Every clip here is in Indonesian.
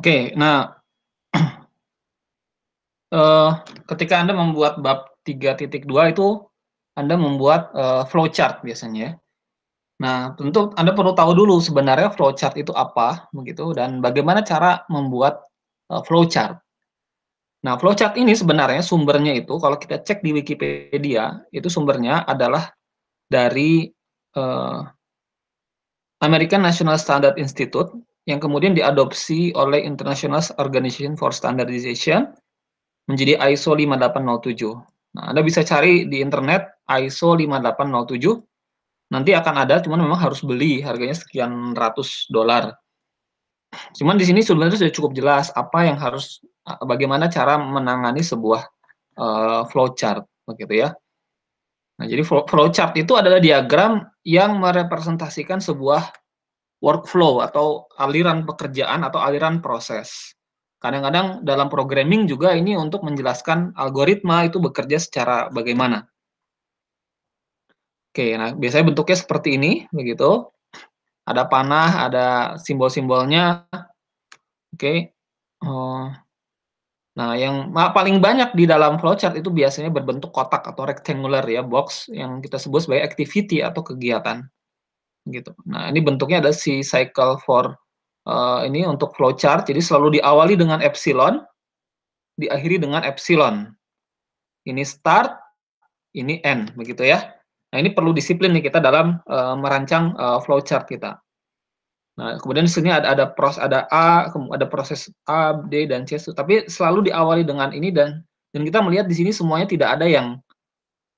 Oke, nah, eee, ketika Anda membuat bab 3.2 itu Anda membuat, flowchart biasanya ya. Nah, tentu Anda perlu tahu dulu sebenarnya flowchart itu apa, begitu, dan bagaimana cara membuat, flowchart. Nah, flowchart ini sebenarnya sumbernya itu kalau kita cek di Wikipedia, itu sumbernya adalah dari, eee, American National Standard Institute yang kemudian diadopsi oleh International Organization for Standardization menjadi ISO 5807. Nah, Anda bisa cari di internet ISO 5807, nanti akan ada, cuman memang harus beli, harganya sekian ratus dolar. Cuman di sini sebenarnya sudah cukup jelas apa yang harus bagaimana cara menangani sebuah, flowchart, begitu ya. Nah, jadi flowchart itu adalah diagram yang merepresentasikan sebuah workflow atau aliran pekerjaan atau aliran proses. Kadang-kadang dalam programming juga ini untuk menjelaskan algoritma itu bekerja secara bagaimana. Oke, nah biasanya bentuknya seperti ini, begitu. Ada panah, ada simbol-simbolnya, oke. Nah yang paling banyak di dalam flowchart itu biasanya berbentuk kotak atau rectangular ya, box yang kita sebut sebagai activity atau kegiatan, gitu. Nah ini bentuknya ada si cycle for, ini untuk flowchart, jadi selalu diawali dengan epsilon, diakhiri dengan epsilon. Ini start, ini end, begitu ya. Nah ini perlu disiplin nih kita dalam, merancang, flowchart kita. Nah, kemudian di sini ada A, ada proses A, D, dan C, tapi selalu diawali dengan ini dan kita melihat di sini semuanya tidak ada yang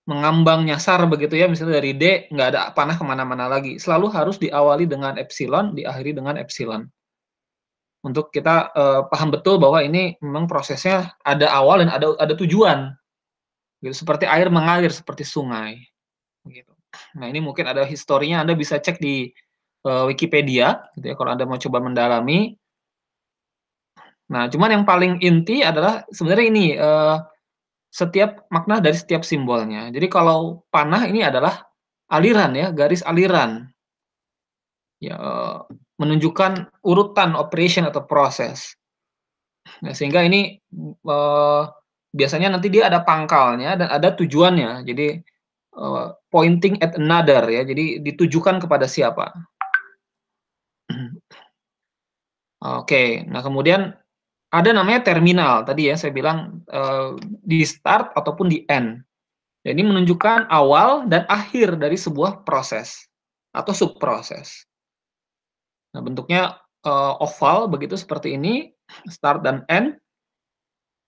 mengambang nyasar begitu ya, misalnya dari D nggak ada panah kemana-mana lagi, selalu harus diawali dengan epsilon, diakhiri dengan epsilon. Untuk kita, paham betul bahwa ini memang prosesnya ada awal dan ada tujuan, gitu, seperti air mengalir, seperti sungai, begitu. Nah, ini mungkin ada historinya, Anda bisa cek di, Wikipedia, gitu ya, kalau Anda mau coba mendalami. Nah, cuman yang paling inti adalah sebenarnya ini, setiap makna dari setiap simbolnya. Jadi kalau panah ini adalah aliran ya, garis aliran, ya, menunjukkan urutan operation atau proses. Nah, sehingga ini, biasanya nanti dia ada pangkalnya dan ada tujuannya. Jadi, pointing at another ya, jadi ditujukan kepada siapa. Oke, nah kemudian ada namanya terminal, tadi ya saya bilang, di start ataupun di end. Jadi menunjukkan awal dan akhir dari sebuah proses atau subproses. Nah, bentuknya, oval begitu seperti ini, start dan end.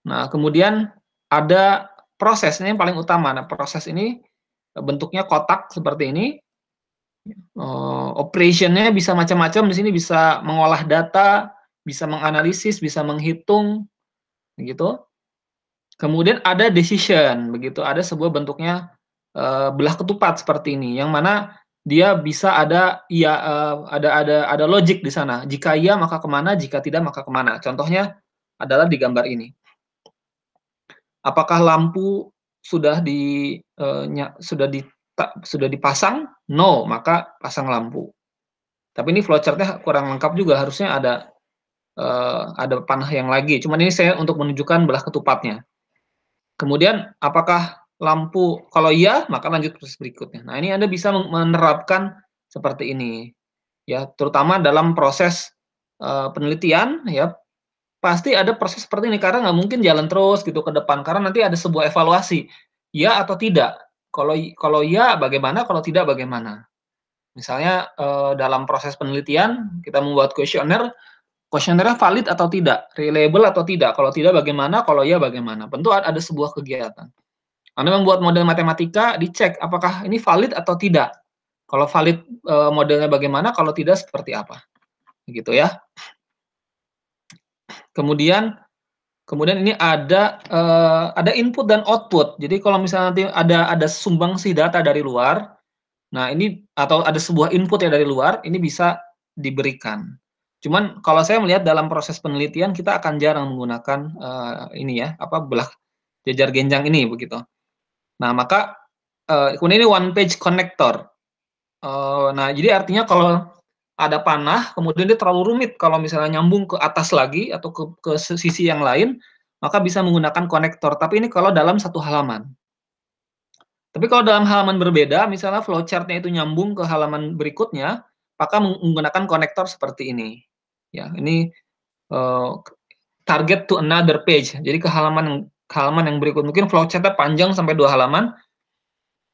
Nah, kemudian ada prosesnya yang paling utama. Nah, proses ini, bentuknya kotak seperti ini, operation-nya bisa macam-macam di sini, bisa mengolah data, bisa menganalisis, bisa menghitung, begitu. Kemudian ada decision, begitu, ada sebuah bentuknya, belah ketupat seperti ini, yang mana dia bisa ada iya, ada logic di sana. Jika iya maka kemana, jika tidak maka kemana. Contohnya adalah di gambar ini. Apakah lampu sudah di, sudah dipasang? No, maka pasang lampu. Tapi ini flowchart-nya kurang lengkap juga, harusnya ada panah yang lagi, cuman ini saya untuk menunjukkan belah ketupatnya. Kemudian apakah lampu kalau iya, maka lanjut proses berikutnya. Nah, ini Anda bisa menerapkan seperti ini, ya, terutama dalam proses, penelitian, ya, pasti ada proses seperti ini, karena nggak mungkin jalan terus gitu ke depan, karena nanti ada sebuah evaluasi, ya atau tidak. Kalau iya bagaimana, kalau tidak bagaimana. Misalnya, dalam proses penelitian, kita membuat kuesioner, kuesionernya valid atau tidak, reliable atau tidak, kalau tidak bagaimana, kalau iya bagaimana. Tentu ada sebuah kegiatan. Anda membuat model matematika, dicek apakah ini valid atau tidak. Kalau valid, modelnya bagaimana, kalau tidak seperti apa, gitu ya. Kemudian kemudian ini ada input dan output. Jadi kalau misalnya nanti ada sumbangsih data dari luar, nah ini atau ada sebuah input ya dari luar, ini bisa diberikan. Cuman kalau saya melihat dalam proses penelitian kita akan jarang menggunakan, ini ya, apa, belah jejar genjang ini, begitu. Nah, maka, kemudian ini one page connector. Nah, jadi artinya kalau ada panah, kemudian dia terlalu rumit kalau misalnya nyambung ke atas lagi atau ke sisi yang lain, maka bisa menggunakan konektor, tapi ini kalau dalam satu halaman. Tapi kalau dalam halaman berbeda, misalnya flowchart-nya itu nyambung ke halaman berikutnya, maka menggunakan konektor seperti ini. Ya, ini, eee, target to another page, jadi ke halaman yang berikut, mungkin flowchart-nya panjang sampai 2 halaman,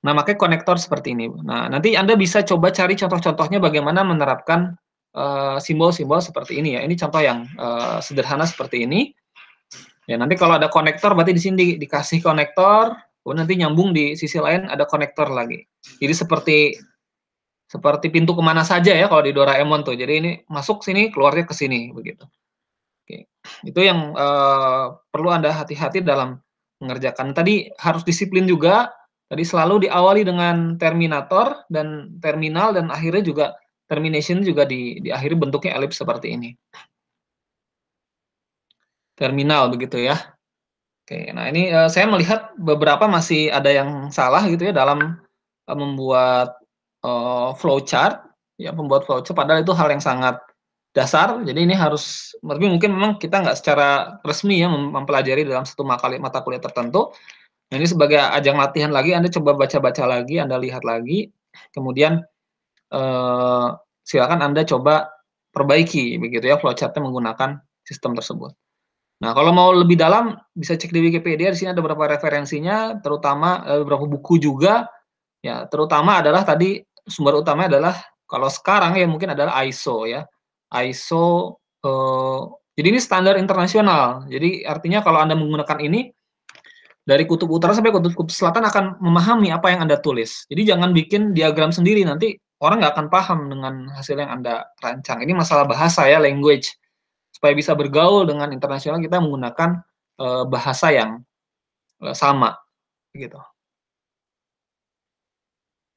nah pakai konektor seperti ini. Nah, nanti Anda bisa coba cari contoh-contohnya bagaimana menerapkan, simbol-simbol seperti ini ya. Ini contoh yang, sederhana seperti ini. Ya nanti kalau ada konektor berarti di sini dikasih konektor, kemudian nanti nyambung di sisi lain ada konektor lagi. Jadi seperti seperti pintu kemana saja ya kalau di Doraemon tuh. Jadi ini masuk sini, keluarnya ke sini, begitu. Oke. Itu yang, perlu Anda hati-hati dalam mengerjakan. Tadi harus disiplin juga, tadi selalu diawali dengan terminator dan terminal dan akhirnya juga termination juga diakhiri bentuknya elips seperti ini. Terminal begitu ya. Oke, nah ini, saya melihat beberapa masih ada yang salah gitu ya dalam, membuat, flowchart, ya pembuat flowchart padahal itu hal yang sangat dasar. Jadi ini harus tapi mungkin memang kita nggak secara resmi ya mempelajari dalam satu mata kuliah tertentu. Nah ini sebagai ajang latihan lagi, Anda coba baca-baca lagi, Anda lihat lagi, kemudian, eee, silakan Anda coba perbaiki begitu ya flowchart-nya menggunakan sistem tersebut. Nah, kalau mau lebih dalam bisa cek di Wikipedia, di sini ada beberapa referensinya, terutama, beberapa buku juga, ya terutama adalah tadi sumber utamanya adalah kalau sekarang ya mungkin adalah ISO ya. ISO, jadi ini standar internasional. Jadi artinya kalau Anda menggunakan ini, dari kutub utara sampai kutub selatan akan memahami apa yang Anda tulis. Jadi jangan bikin diagram sendiri, nanti orang nggak akan paham dengan hasil yang Anda rancang. Ini masalah bahasa ya, language. Supaya bisa bergaul dengan internasional kita menggunakan, bahasa yang, sama, gitu.